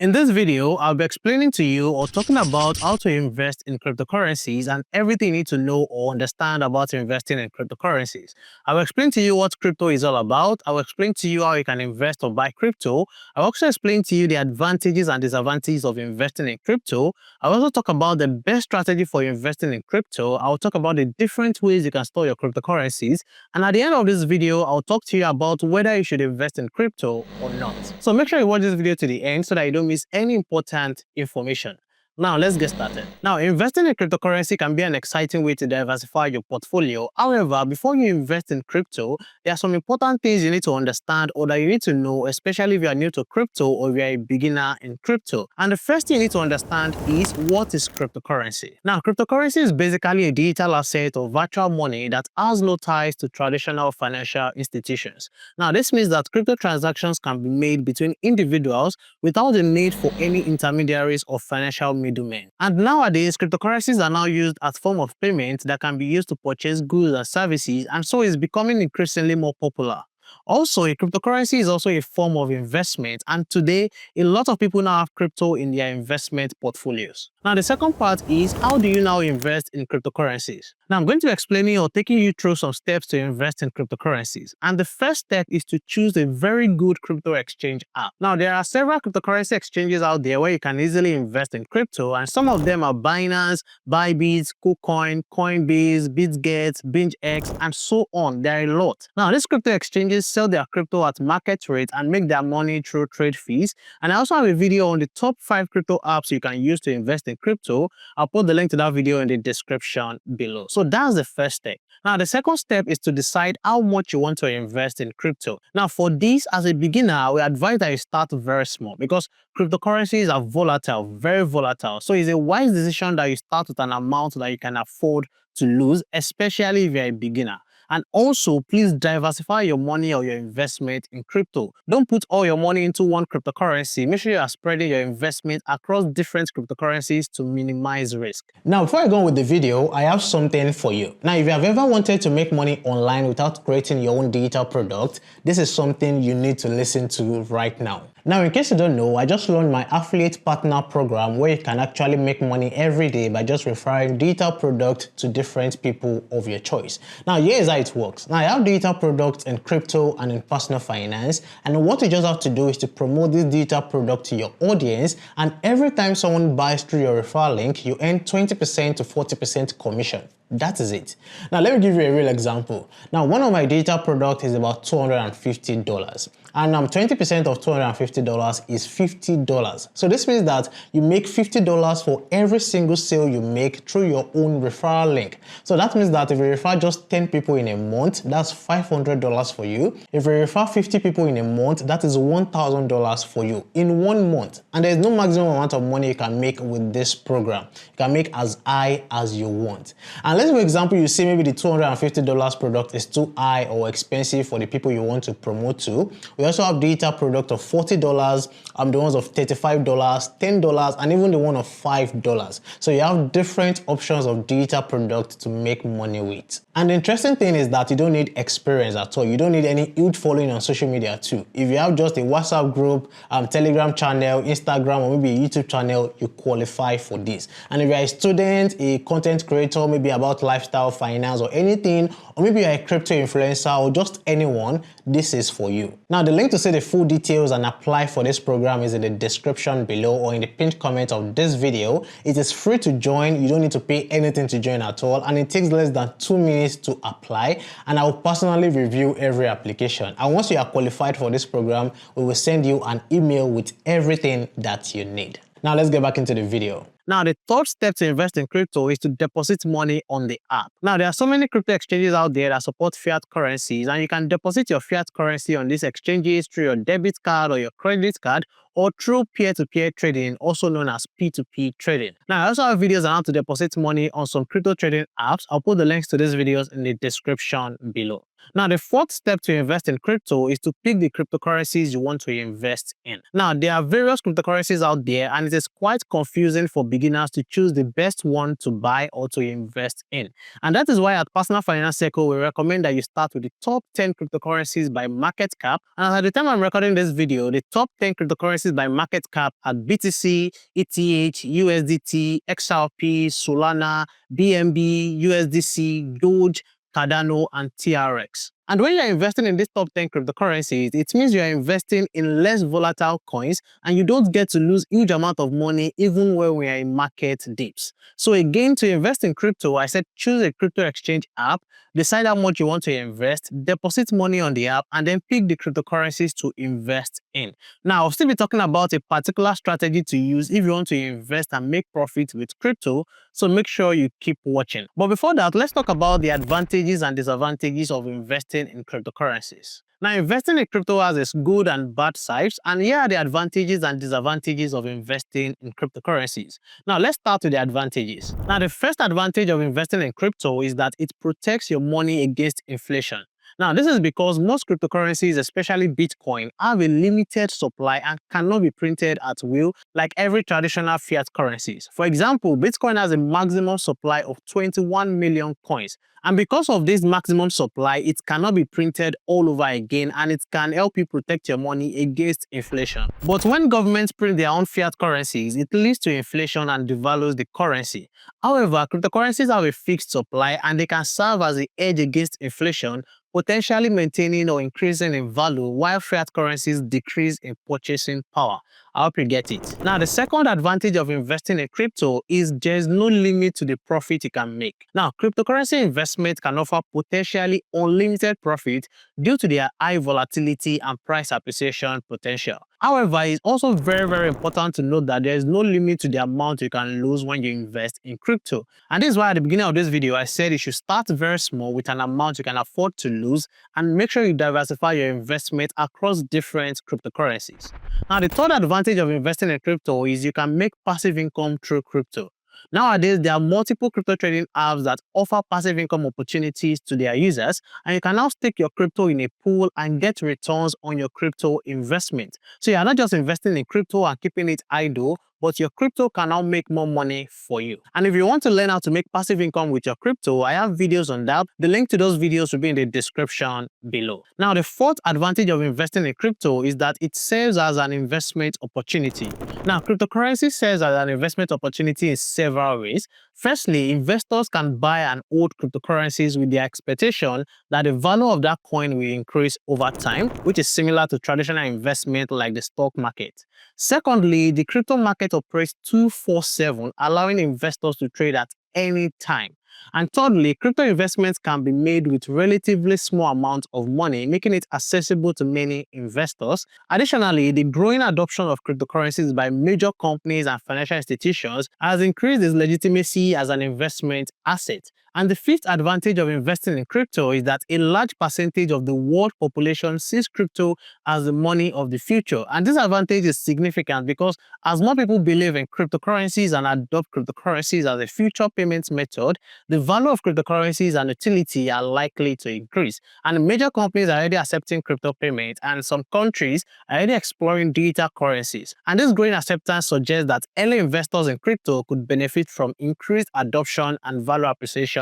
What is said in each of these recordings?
In this video, I'll be explaining to you or talking about how to invest in cryptocurrencies and everything you need to know or understand about investing in cryptocurrencies. I will explain to you what crypto is all about. I will explain to you how you can invest or buy crypto. I'll also explain to you the advantages and disadvantages of investing in crypto. I'll also talk about the best strategy for investing in crypto. I'll talk about the different ways you can store your cryptocurrencies. And at the end of this video, I'll talk to you about whether you should invest in crypto or not. So make sure you watch this video to the end so that you don't miss any important information. Now, let's get started. Now, investing in cryptocurrency can be an exciting way to diversify your portfolio. However, before you invest in crypto, there are some important things you need to understand or that you need to know, especially if you are new to crypto or if you are a beginner in crypto. And the first thing you need to understand is what is cryptocurrency. Now, cryptocurrency is basically a digital asset or virtual money that has no ties to traditional financial institutions. Now, this means that crypto transactions can be made between individuals without the need for any intermediaries or financial middlemen. And nowadays, cryptocurrencies are now used as form of payment that can be used to purchase goods and services, and so is becoming increasingly more popular. Also, a cryptocurrency is also a form of investment, and today, a lot of people now have crypto in their investment portfolios. Now, the second part is how do you now invest in cryptocurrencies? Now, I'm going to explain you or taking you through some steps to invest in cryptocurrencies. And the first step is to choose a very good crypto exchange app. Now, there are several cryptocurrency exchanges out there where you can easily invest in crypto, and some of them are Binance, Bybit, KuCoin, Coinbase, BitGet, BingeX, and so on. There are a lot. Now, these crypto exchanges sell their crypto at market rate and make their money through trade fees. And I also have a video on the top 5 crypto apps you can use to invest in crypto. I'll put the link to that video in the description below. So that's the first step. Now, the second step is to decide how much you want to invest in crypto. Now, for this, as a beginner, we advise that you start very small because cryptocurrencies are volatile, very volatile. So it's a wise decision that you start with an amount that you can afford to lose, especially if you're a beginner. And also, please diversify your money or your investment in crypto. Don't put all your money into one cryptocurrency. Make sure you are spreading your investment across different cryptocurrencies to minimize risk. Now, before I go on with the video, I have something for you. Now, if you have ever wanted to make money online without creating your own digital product, this is something you need to listen to right now. Now, in case you don't know, I just launched my affiliate partner program where you can actually make money every day by just referring digital products to different people of your choice. Now, here's how it works. Now, I have digital products in crypto and in personal finance, and what you just have to do is to promote this digital product to your audience, and every time someone buys through your referral link, you earn 20% to 40% commission. That is it. Now, let me give you a real example. Now, one of my digital products is about $250. And 20% of $250 is $50. So this means that you make $50 for every single sale you make through your own referral link. So that means that if you refer just 10 people in a month, that's $500 for you. If you refer 50 people in a month, that is $1,000 for you in 1 month. And there's no maximum amount of money you can make with this program. You can make as high as you want. And let's for example, you see maybe the $250 product is too high or expensive for the people you want to promote to. We also have digital product of $40, the ones of $35, $10, and even the one of $5. So you have different options of digital product to make money with. And the interesting thing is that you don't need experience at all. You don't need any huge following on social media too. If you have just a WhatsApp group, Telegram channel, Instagram, or maybe a YouTube channel, you qualify for this. And if you're a student, a content creator, maybe about lifestyle, finance, or anything, or maybe you're a crypto influencer or just anyone, this is for you. Now, the link to see the full details and apply for this program is in the description below or in the pinned comment of this video. It is free to join. You don't need to pay anything to join at all, and it takes less than 2 minutes to apply, and I will personally review every application. And once you are qualified for this program, we will send you an email with everything that you need. Now, let's get back into the video. Now, the third step to invest in crypto is to deposit money on the app. Now, there are so many crypto exchanges out there that support fiat currencies, and you can deposit your fiat currency on these exchanges through your debit card or your credit card, or through peer-to-peer trading, also known as P2P trading. Now, I also have videos on how to deposit money on some crypto trading apps. I'll put the links to these videos in the description below. Now, the fourth step to invest in crypto is to pick the cryptocurrencies you want to invest in. Now, there are various cryptocurrencies out there, and it is quite confusing for beginners to choose the best one to buy or to invest in. And that is why at Personal Finance Circle, we recommend that you start with the top 10 cryptocurrencies by market cap. And at the time I'm recording this video, the top 10 cryptocurrencies cryptocurrencies by market cap at BTC, ETH, USDT, XRP, Solana, BNB, USDC, Doge, Cardano, and TRX. And when you're investing in these top 10 cryptocurrencies, it means you're investing in less volatile coins and you don't get to lose huge amount of money even when we are in market dips. So again, to invest in crypto, I said choose a crypto exchange app, decide how much you want to invest, deposit money on the app, and then pick the cryptocurrencies to invest in. Now, I'll still be talking about a particular strategy to use if you want to invest and make profit with crypto, so make sure you keep watching. But before that, let's talk about the advantages and disadvantages of investing in cryptocurrencies. Now, investing in crypto has its good and bad sides, and here are the advantages and disadvantages of investing in cryptocurrencies. Now, let's start with the advantages. Now, the first advantage of investing in crypto is that it protects your money against inflation. Now, this is because most cryptocurrencies, especially Bitcoin, have a limited supply and cannot be printed at will like every traditional fiat currencies. For example, Bitcoin has a maximum supply of 21 million coins. And because of this maximum supply, it cannot be printed all over again, and it can help you protect your money against inflation. But when governments print their own fiat currencies, it leads to inflation and devalues the currency. However, cryptocurrencies have a fixed supply and they can serve as a hedge against inflation, potentially maintaining or increasing in value while fiat currencies decrease in purchasing power. I hope you get it. Now, the second advantage of investing in crypto is there's no limit to the profit you can make. Now, cryptocurrency investment can offer potentially unlimited profit due to their high volatility and price appreciation potential. However, it's also very important to note that there is no limit to the amount you can lose when you invest in crypto. And this is why at the beginning of this video, I said you should start very small with an amount you can afford to lose and make sure you diversify your investment across different cryptocurrencies. Now, the third advantage of investing in crypto is you can make passive income through crypto. Nowadays, there are multiple crypto trading apps that offer passive income opportunities to their users, and you can now stake your crypto in a pool and get returns on your crypto investment. So you're not just investing in crypto and keeping it idle, but your crypto can now make more money for you. And if you want to learn how to make passive income with your crypto, I have videos on that. The link to those videos will be in the description below. Now, the fourth advantage of investing in crypto is that it serves as an investment opportunity. Now, cryptocurrency serves as an investment opportunity in several ways. Firstly, investors can buy and hold cryptocurrencies with the expectation that the value of that coin will increase over time, which is similar to traditional investment like the stock market. Secondly, the crypto market operates 24/7, allowing investors to trade at any time. And thirdly, crypto investments can be made with relatively small amounts of money, making it accessible to many investors. Additionally, the growing adoption of cryptocurrencies by major companies and financial institutions has increased its legitimacy as an investment asset. And the fifth advantage of investing in crypto is that a large percentage of the world population sees crypto as the money of the future. And this advantage is significant because as more people believe in cryptocurrencies and adopt cryptocurrencies as a future payment method, the value of cryptocurrencies and utility are likely to increase. And major companies are already accepting crypto payments, and some countries are already exploring digital currencies. And this growing acceptance suggests that early investors in crypto could benefit from increased adoption and value appreciation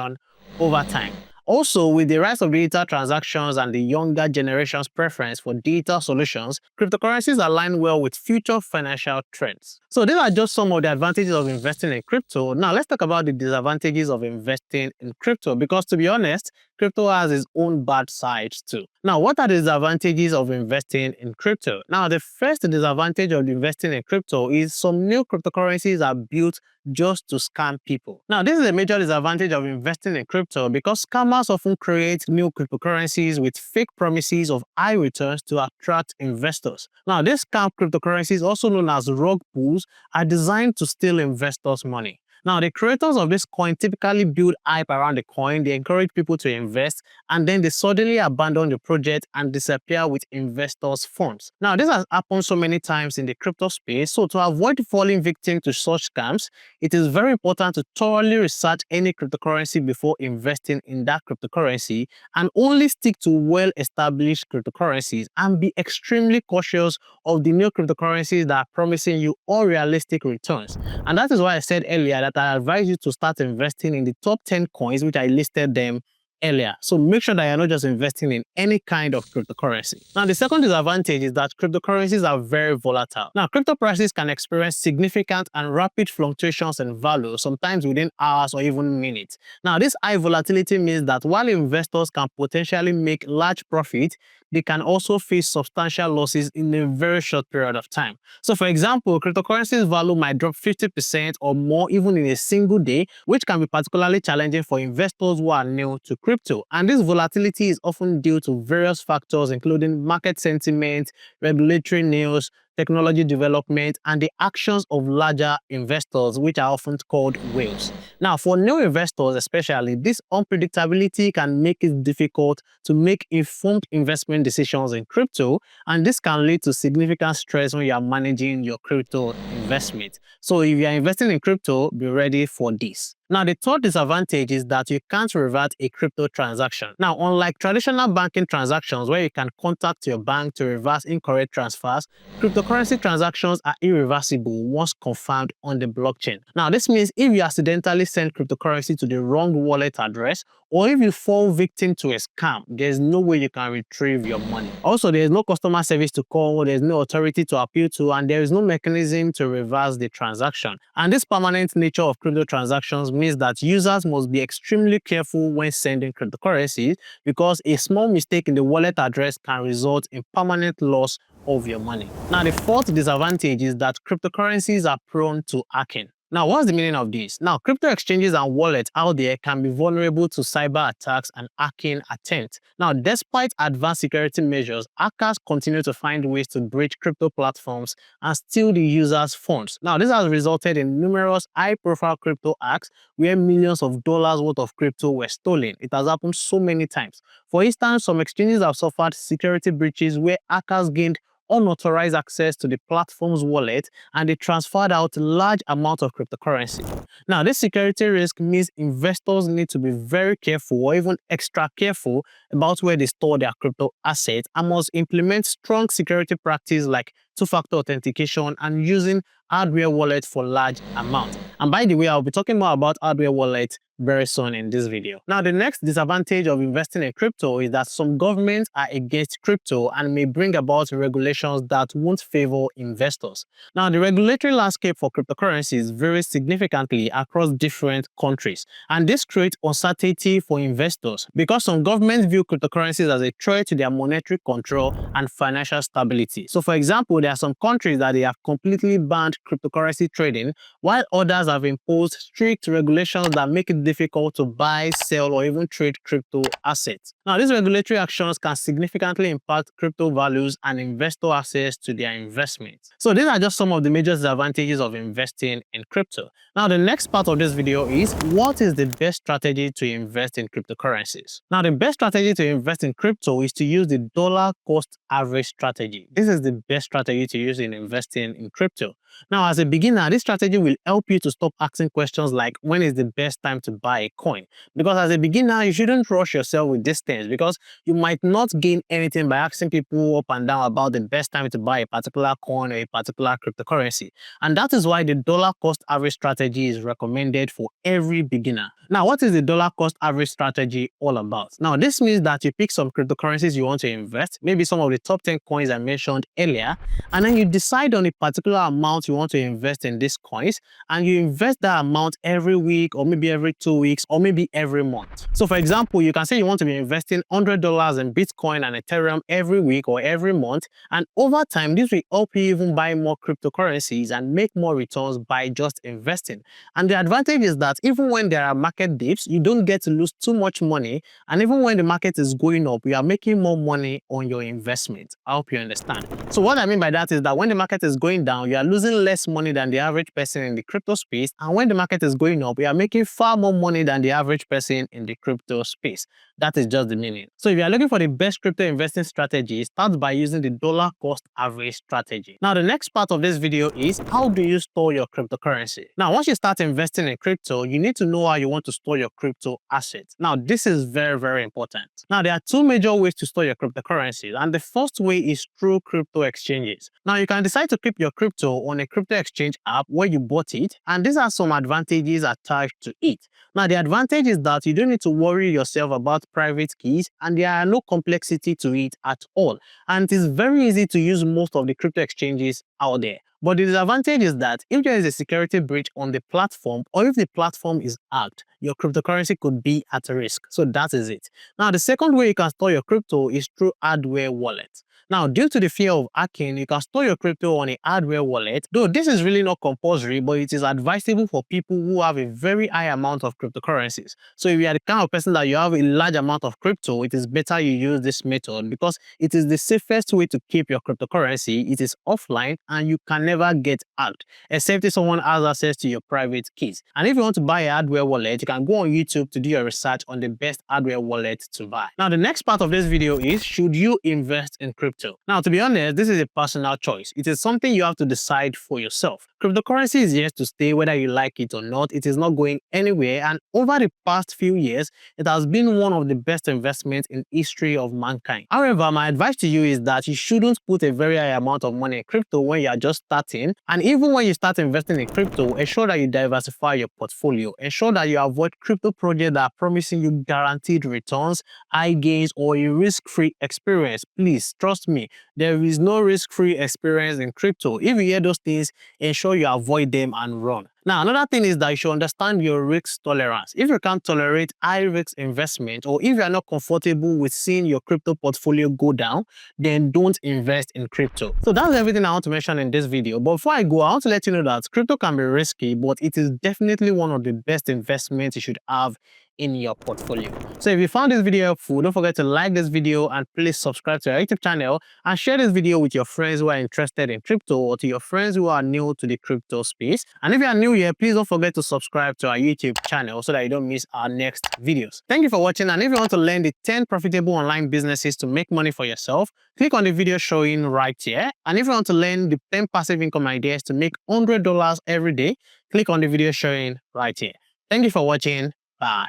over time. Also, with the rise of digital transactions and the younger generation's preference for digital solutions, cryptocurrencies align well with future financial trends. So these are just some of the advantages of investing in crypto. Now let's talk about the disadvantages of investing in crypto, because to be honest, crypto has its own bad sides too. Now, what are the disadvantages of investing in crypto? Now, the first disadvantage of investing in crypto is some new cryptocurrencies are built just to scam people. Now, this is a major disadvantage of investing in crypto because scammers often create new cryptocurrencies with fake promises of high returns to attract investors. Now, these scam cryptocurrencies, also known as rug pulls, are designed to steal investors' money. Now, the creators of this coin typically build hype around the coin, they encourage people to invest, and then they suddenly abandon the project and disappear with investors' funds. Now, this has happened so many times in the crypto space, so to avoid falling victim to such scams, it is very important to thoroughly research any cryptocurrency before investing in that cryptocurrency, and only stick to well-established cryptocurrencies, and be extremely cautious of the new cryptocurrencies that are promising you unrealistic returns. And that is why I said earlier that I advise you to start investing in the top 10 coins, which I listed them earlier. So make sure that you're not just investing in any kind of cryptocurrency. Now, the second disadvantage is that cryptocurrencies are very volatile. Now, crypto prices can experience significant and rapid fluctuations in value, sometimes within hours or even minutes. Now, this high volatility means that while investors can potentially make large profits, they can also face substantial losses in a very short period of time. So, for example, cryptocurrencies value might drop 50% or more even in a single day, which can be particularly challenging for investors who are new to crypto. And this volatility is often due to various factors, including market sentiment, regulatory news, technology development, and the actions of larger investors, which are often called whales. Now, for new investors especially, this unpredictability can make it difficult to make informed investment decisions in crypto, and this can lead to significant stress when you are managing your crypto investment. So if you are investing in crypto, be ready for this. Now, the third disadvantage is that you can't revert a crypto transaction. Now, unlike traditional banking transactions where you can contact your bank to reverse incorrect transfers, cryptocurrency transactions are irreversible once confirmed on the blockchain. Now, this means if you accidentally send cryptocurrency to the wrong wallet address, or if you fall victim to a scam, there's no way you can retrieve your money. Also, there's no customer service to call, there's no authority to appeal to, and there is no mechanism to reverse the transaction. And this permanent nature of crypto transactions means that users must be extremely careful when sending cryptocurrencies, because a small mistake in the wallet address can result in permanent loss of your money. Now, the fourth disadvantage is that cryptocurrencies are prone to hacking. Now, what's the meaning of this? Now, crypto exchanges and wallets out there can be vulnerable to cyber attacks and hacking attempts. Now, despite advanced security measures, hackers continue to find ways to breach crypto platforms and steal the users' funds. Now, this has resulted in numerous high-profile crypto hacks where millions of dollars worth of crypto were stolen. It has happened so many times. For instance, some exchanges have suffered security breaches where hackers gained unauthorized access to the platform's wallet and they transferred out large amounts of cryptocurrency. Now, this security risk means investors need to be very careful or even extra careful about where they store their crypto assets and must implement strong security practices like two-factor authentication and using hardware wallets for large amounts. And by the way, I'll be talking more about hardware wallets very soon in this video. Now, the next disadvantage of investing in crypto is that some governments are against crypto and may bring about regulations that won't favor investors. Now, the regulatory landscape for cryptocurrencies varies significantly across different countries, and this creates uncertainty for investors because some governments view cryptocurrencies as a threat to their monetary control and financial stability. So, for example, there are some countries that they have completely banned cryptocurrency trading, while others have imposed strict regulations that make it difficult to buy, sell, or even trade crypto assets. Now, these regulatory actions can significantly impact crypto values and investor access to their investments. So these are just some of the major disadvantages of investing in crypto. Now, the next part of this video is what is the best strategy to invest in cryptocurrencies? Now, the best strategy to invest in crypto is to use the dollar cost average strategy. This is the best strategy to use in investing in crypto. Now, as a beginner, this strategy will help you to stop asking questions like when is the best time to buy a coin? Because as a beginner, you shouldn't rush yourself with these things because you might not gain anything by asking people up and down about the best time to buy a particular coin or a particular cryptocurrency. And that is why the dollar cost average strategy is recommended for every beginner. Now, what is the dollar cost average strategy all about? Now, this means that you pick some cryptocurrencies you want to invest, maybe some of the top 10 coins I mentioned earlier, and then you decide on a particular amount you want to invest in these coins, and you invest that amount every week or maybe every 2 weeks or maybe every month. So, for example, you can say you want to be investing $100 in Bitcoin and Ethereum every week or every month, and over time, this will help you even buy more cryptocurrencies and make more returns by just investing. And the advantage is that even when there are market dips, you don't get to lose too much money, and even when the market is going up, you are making more money on your investment. I hope you understand. So what I mean by that is that when the market is going down, you are losing less money than the average person in the crypto space, and when the market is going up, you are making far more money than the average person in the crypto space. That is just the meaning. So if you are looking for the best crypto investing strategy, start by using the dollar cost average strategy. Now, the next part of this video is how do you store your cryptocurrency? Now, once you start investing in crypto, you need to know how you want to store your crypto assets. Now, this is very, very important. Now, there are two major ways to store your cryptocurrencies, and the first way is through crypto exchanges. Now, you can decide to keep your crypto on a crypto exchange app where you bought it, and these are some advantages attached to it. Now, the advantage is that you don't need to worry yourself about private keys, and there are no complexity to it at all. And it is very easy to use most of the crypto exchanges out there. But the disadvantage is that if there is a security breach on the platform, or if the platform is hacked, your cryptocurrency could be at risk. So that is it. Now, the second way you can store your crypto is through hardware wallets. Now, due to the fear of hacking, you can store your crypto on a hardware wallet, though this is really not compulsory, but it is advisable for people who have a very high amount of cryptocurrencies. So if you are the kind of person that you have a large amount of crypto, it is better you use this method because it is the safest way to keep your cryptocurrency. It is offline and you can never get hacked, except if someone has access to your private keys. And if you want to buy a hardware wallet, you can go on YouTube to do your research on the best hardware wallet to buy. Now, the next part of this video is, should you invest in crypto? Now, to be honest, this is a personal choice. It is something you have to decide for yourself. Cryptocurrency is here to stay whether you like it or not. It is not going anywhere, and over the past few years, it has been one of the best investments in history of mankind. However, my advice to you is that you shouldn't put a very high amount of money in crypto when you are just starting, and even when you start investing in crypto, ensure that you diversify your portfolio. Ensure that you avoid crypto projects that are promising you guaranteed returns, high gains, or a risk-free experience. Please, trust me, there is no risk-free experience in crypto. If you hear those things, ensure you avoid them and run. Now, another thing is that you should understand your risk tolerance. If you can't tolerate high-risk investment, or if you are not comfortable with seeing your crypto portfolio go down, then don't invest in crypto. So that's everything I want to mention in this video. But before I go, I want to let you know that crypto can be risky, but it is definitely one of the best investments you should have in your portfolio. So if you found this video helpful, don't forget to like this video and please subscribe to our YouTube channel and share this video with your friends who are interested in crypto, or to your friends who are new to the crypto space. And if you are new here, please don't forget to subscribe to our YouTube channel so that you don't miss our next videos. Thank you for watching, and if you want to learn the 10 profitable online businesses to make money for yourself, click on the video showing right here. And if you want to learn the 10 passive income ideas to make $100 every day, click on the video showing right here. Thank you for watching. Bye.